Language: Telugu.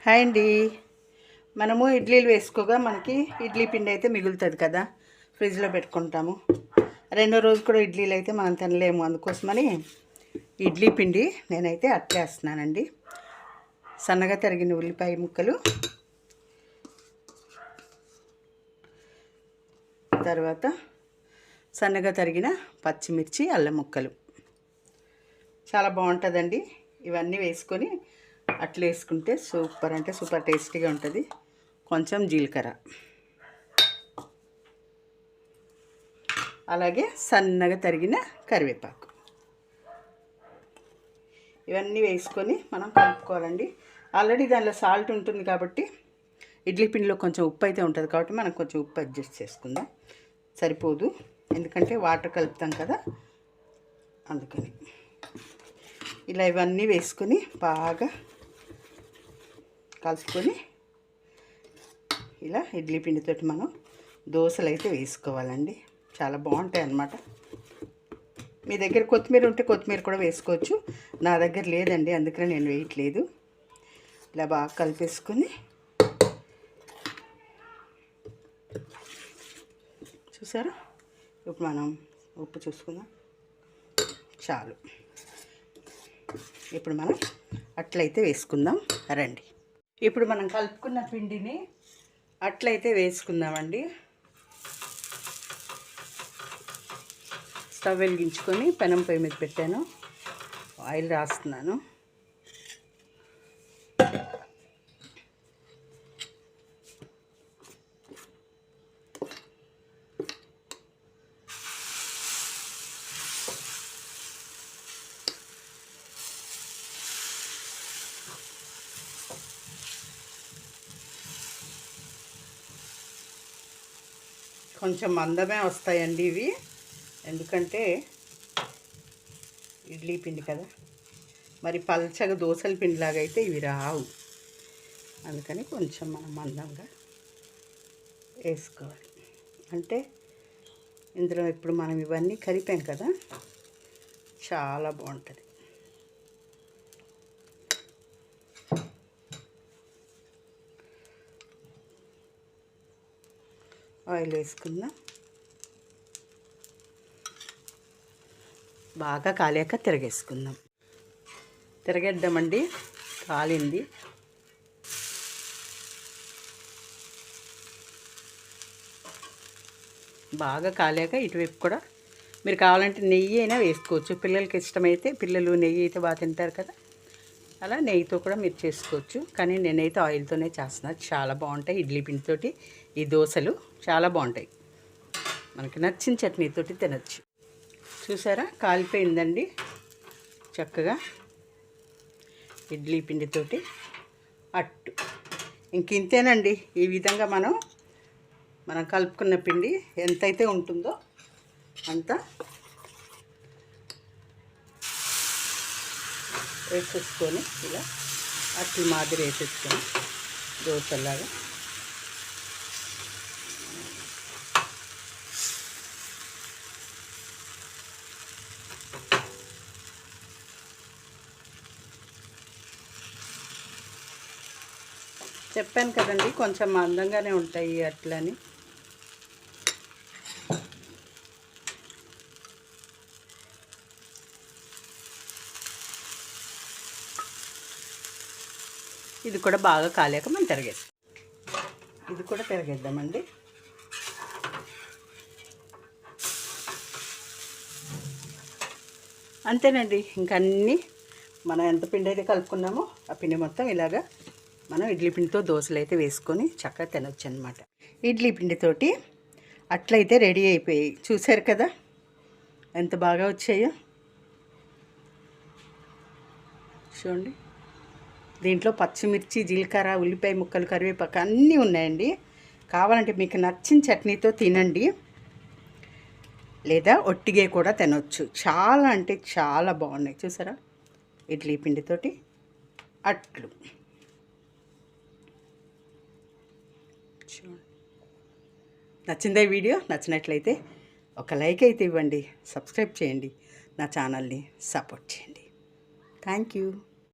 హాయ్ అండి. మనము ఇడ్లీలు వేసుకోగా మనకి ఇడ్లీ పిండి అయితే మిగులుతుంది కదా, ఫ్రిడ్జ్లో పెట్టుకుంటాము. రెండో రోజు కూడా ఇడ్లీలు అయితే మనం తినలేము. అందుకోసమని ఇడ్లీ పిండి నేనైతే అట్లేస్తున్నానండి. సన్నగా తరిగిన ఉల్లిపాయ ముక్కలు, తర్వాత సన్నగా తరిగిన పచ్చిమిర్చి, అల్లం ముక్కలు. చాలా బాగుంటుందండి. ఇవన్నీ వేసుకొని అట్లా వేసుకుంటే సూపర్ అంటే సూపర్ టేస్టీగా ఉంటుంది. కొంచెం జీలకర్ర, అలాగే సన్నగా తరిగిన కరివేపాకు, ఇవన్నీ వేసుకొని మనం కలుపుకోవాలండి. ఆల్రెడీ దానిలో సాల్ట్ ఉంటుంది కాబట్టి ఇడ్లీ పిండిలో కొంచెం ఉప్పు అయితే ఉంటుంది కాబట్టి మనం కొంచెం ఉప్పు అడ్జస్ట్ చేసుకుందాం. సరిపోదు, ఎందుకంటే వాటర్ కలుపుతాం కదా, అందుకని. ఇలా ఇవన్నీ వేసుకొని బాగా కలుపుకొని ఇలా ఇడ్లీ పిండితోటి మనం దోశలు అయితే వేసుకోవాలండి. చాలా బాగుంటాయి అన్నమాట. మీ దగ్గర కొత్తిమీర ఉంటే కొత్తిమీర కూడా వేసుకోవచ్చు. నా దగ్గర లేదండి, అందుకని నేను వేయట్లేదు. ఇలా బాగా కలిపేసుకొని చూసారా, ఇప్పుడు మనం ఉప్పు చూసుకుందాం. చాలు. ఇప్పుడు మనం అట్లయితే వేసుకుందాం రండి. ఇప్పుడు మనం కలుపుకున్న పిండిని అట్లయితే వేసుకుందామండి. స్టవ్ వెలిగించుకొని పెనం పొయ్యి మీద పెట్టాను, ఆయిల్ రాస్తున్నాను. కొంచెం మందమే వస్తాయండి ఇవి, ఎందుకంటే ఇడ్లీ పిండి కదా. మరి పల్చగా దోశల పిండిలాగా అయితే ఇవి రావు. అందుకని కొంచెం మనం మందంగా వేసుకోవాలి. అంటే ఇందులో ఇప్పుడు మనం ఇవన్నీ కలిపాం కదా, చాలా బాగుంటుంది. ఆయిల్ వేసుకుందాం. బాగా కాలాక తిరగేసుకుందాం. తిరగేద్దామండి. కాలింది. బాగా కాలాక ఇటువైపు కూడా మీరు కావాలంటే నెయ్యి అయినా వేసుకోవచ్చు. పిల్లలకి ఇష్టమైతే, పిల్లలు నెయ్యి అయితే బాగా తింటారు కదా, అలా నెయ్యితో కూడా మీరు చేసుకోవచ్చు. కానీ నేనైతే ఆయిల్తోనే చేస్తున్నాను. చాలా బాగుంటాయి ఇడ్లీ పిండితోటి ఈ దోశలు, చాలా బాగుంటాయి. మనకి నచ్చిన చట్నీతోటి తినచ్చు. చూసారా, కాలిపోయిందండి చక్కగా ఇడ్లీ పిండితోటి అట్టు. ఇంతేనండి. ఈ విధంగా మనం కలుపుకున్న పిండి ఎంతైతే ఉంటుందో అంత వేసేసుకొని ఇలా అట్ల మాదిరి వేసేసుకొని దోశలాగా చెప్పాను కదండి, కొంచెం మందంగానే ఉంటాయి అట్లని. ఇది కూడా బాగా కాలేక మనం తిరగేస్తాం. ఇది కూడా తిరగేద్దామండి. అంతేనండి. ఇంకన్నీ మనం ఎంత పిండి అయితే కలుపుకున్నామో ఆ పిండి మొత్తం ఇలాగా మనం ఇడ్లీ పిండితో దోశలు అయితే వేసుకొని చక్కగా తినొచ్చు అనమాట. ఇడ్లీ పిండితోటి అట్లయితే రెడీ అయిపోయాయి. చూశారు కదా ఎంత బాగా వచ్చాయో. చూడండి, దీంట్లో పచ్చిమిర్చి, జీలకర్ర, ఉల్లిపాయ ముక్కలు, కరివేపాకు అన్నీ ఉన్నాయండి. కావాలంటే మీకు నచ్చిన చట్నీతో తినండి, లేదా ఒట్టిగే కూడా తినొచ్చు. చాలా అంటే చాలా బాగున్నాయి. చూసారా, ఇడ్లీ పిండితోటి అట్లు. నచ్చిందా వీడియో? నచ్చినట్లయితే ఒక లైక్ అయితే ఇవ్వండి, సబ్స్క్రైబ్ చేయండి, నా ఛానల్ని సపోర్ట్ చేయండి. Thank you.